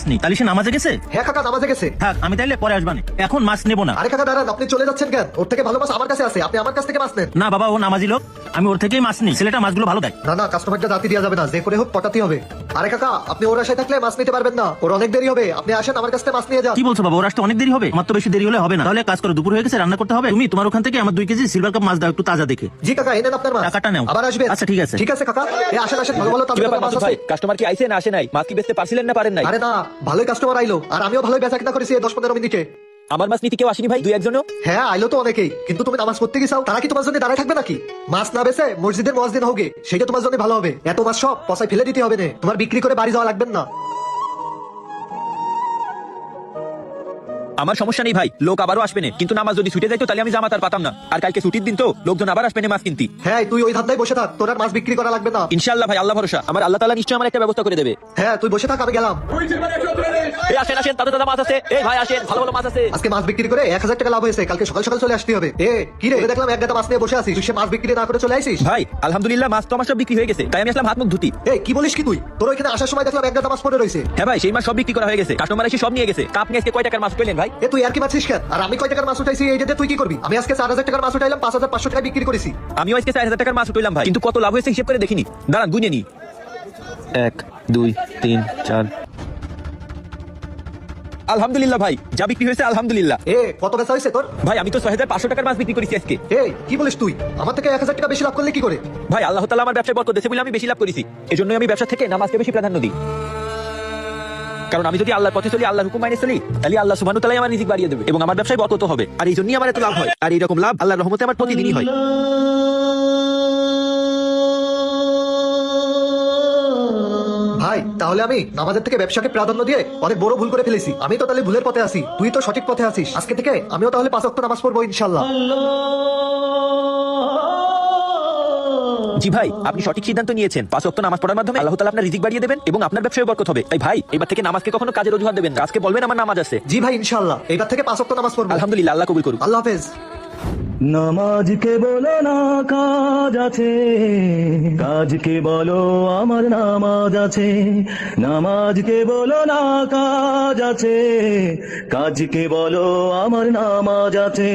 নেই, তাহলে সে নামাজে গেছে? হ্যাঁ কাকা, নামাজে গেছে। থাক, আমি তাইলে পরে আসবানে, এখন মাছ নেবো না। আরে কাকা দাঁড়ান, আপনি চলে যাচ্ছেন কেন? ওর থেকে ভালো মাছ আমার কাছে আছে, আপনি আমার কাছ থেকে মাছ নেন। না বাবা, ও নামাজি লোক, আমি ওর থেকেই মাছ নিই। ছেলেটা মাছগুলো ভালো দেয়। না না, কাস্টমারকে জাতি দেওয়া যাবে না, যে করে হোক পটাতে হবে। আরে কাকা, আপনি ওর আশায় থাকলে মাছ নিতে পারবেন না, ওর অনেক দেরি হবে। আপনি আসেন আমার কাছ থেকে মাছ নিয়ে যান। কি বলছো বাবা, ওর আসতে অনেক দেরি হবে? আমার তো বেশি দেরি হলে হবে না। তাহলে এক কাজ করো, দুপুর হয়ে গেছে, রান্না করতে হবে। তুমি তোমার ওখান থেকে আমার 2 কেজি সিলভার কাপ মাছ দাও, একটু তাজা দেখে। জি কাকা, এনেন আপনার মাছ। টাকাটা নাও। আবার আসবেন? আচ্ছা ঠিক আছে। ঠিক আছে কাকা, আসেন আসেন, ভালো ভালো কি তাজা ব্যাপার তাজা মাছ মাসুদ আছে। ভাই, কাস্টমার কি আইছে না আসে নাই? মাছ কি বেচতে পারছিলেন না পারেন নাই? আরে না, ভালোই কাস্টমার আইলো, আর আমিও ভালোই বেচা কিনা করেছি এই 10-15 মিনিটে। আমার মাছ নিতে কেউ আসেনি ভাই, 2-1 জনও? হ্যাঁ আইলো তো অনেকেই, কিন্তু তুমি নামাজ পড়তে গেছাও, তারা কি তোমার জন্য দাঁড়ায় থাকবে নাকি? মাছ না বেচে মসজিদের মুয়াজ্জিন হোগে, সেটা তোমার জন্য ভালো হবে। এত মাছ সব পচায় ফেলে দিতে হবে না, তোমার বিক্রি করে বাড়ি যাওয়া লাগবে না। আমার সমস্যা নেই ভাই, লোক আবারও আসবে না, কিন্তু নামাজ যদি ছুটে যাইতো তাহলে আমি জামাত আর পাতাম না। আর কালকে ছুটির দিন তো, লোকজন আবার আসবে না মাছ কিনতে। হ্যাঁ তুই ওই ধান্দায় বসে থাক, তোর আর মাছ বিক্রি করা লাগবে না। ইনশাআল্লাহ ভাই, আল্লাহ ভরসা, আমার আল্লাহ তাআলা নিশ্চয়ই আমার একটা ব্যবস্থা করে দেবে। হ্যাঁ তুই বসে থাক, আমি গেলাম। এই আসেন আসেন, তাজা তাজা মাছ আছে। এই ভাই আসেন, ভালো ভালো মাছ আছে। আজকে মাছ বিক্রি করে 1000 টাকা লাভ হয়েছে, কালকে সকাল সকাল চলে আসতে হবে। কি রে, দেখলাম এক গাদা মাছ নিয়ে বসে আছিস, তুই সে মাছ বিক্রি না করে চলে আইছিস? ভাই আলহামদুলিল্লাহ, মাছ তো আমার সব বিক্রি হয়ে গেছে, তাই আমি আসলাম হাত মুখ ধুতি। কি বলিস কি তুই? তোর ওইখানে আসার সময় দেখলাম এক গাদা মাছ পড়ে রয়েছে। হ্যাঁ ভাই, সেই মাছ সব বিক্রি করা হয়ে গেছে, কাস্টমার এসে সব নিয়ে গেছে। তা আপনি আজকে কয় টাকার মাছ পেলেন ভাই? তুই আর কি মাছিস কেন? আর আমি কয় টাকার মাছ উঠাইছি এই যে তুই কি করবি? আমি আজকে 4000 টাকার মাছ উঠাইলাম, 5500 টাকা বিক্রি করেছি। আমিও আজকে 4000 টাকার মাছ উঠাইলাম ভাই, কিন্তু কত লাভ হয়েছে হিসেব করে দেখিনি। দাঁড়ান গুনে নি। 1 2 3 4। আলহামদুলিল্লাহ ভাই, যা বিক্রি হয়েছে আলহামদুলিল্লাহ। কত বেচা হয়েছে তোর? ভাই আমি তো 6500 টাকার মাছ বিক্রি করেছি আজকে। কি বলিস তুই? আমার থেকে 1000 টাকা বেশি লাভ করলে কি করে? ভাই আল্লাহ তাআলা আমার ব্যবসায় বরকত দিয়েছে বলে আমি বেশি লাভ করেছি। এজন্যই আমি ব্যবসা থেকে নামাজকে বেশি প্রাধান্য দিই। কারণ আমি যদি আল্লাহর পথে চলি, আল্লাহর হুকুম মেনে চলি, তাহলে আল্লাহ সুবহানাহু ওয়া তাআলা আমার রিজিক বাড়িয়ে দেবে এবং আমার ব্যবসায় বরকত হবে। আর এই জন্যই আমার এত লাভ হয়। আর এই রকম লাভ আল্লাহর রহমতে আমার প্রতিদিনই হয়। ভাই তাহলে আমি নামাজের থেকে ব্যবসাকে প্রাধান্য দিয়ে অনেক বড় ভুল করে ফেলেছি। আমি তো তাহলে ভুলের পথে আছি, তুই তো সঠিক পথে আছিস। আজকে থেকে আমিও তাহলে 5 ওয়াক্ত নামাজ পড়বো ইনশাআল্লাহ। জি ভাই, আপনি সঠিক সিদ্ধান্ত নিয়েছেন। 5 ওয়াক্ত নামাজ পড়ার মাধ্যমে আল্লাহ তাআলা আপনার রিজিক বাড়িয়ে দেবেন এবং আপনার ব্যবসায় বরকত হবে। তাই ভাই, এবার থেকে নামাজকে কখনো কাজের অজুহাত দেবেন না। আজকে বলবেন আমার নামাজ আছে। জি ভাই, ইনশাআল্লাহ এবার থেকে 5 ওয়াক্ত নামাজ পড়বো। আলহামদুলিল্লাহ, আল্লাহ কবুল করুক। আল্লাহ হাফেজ। নামাজকে বলো না কাজ আছে, কাজকে বলো আমার নামাজ আছে। নামাজকে বলো না কাজ আছে, কাজকে বলো আমার নামাজ আছে।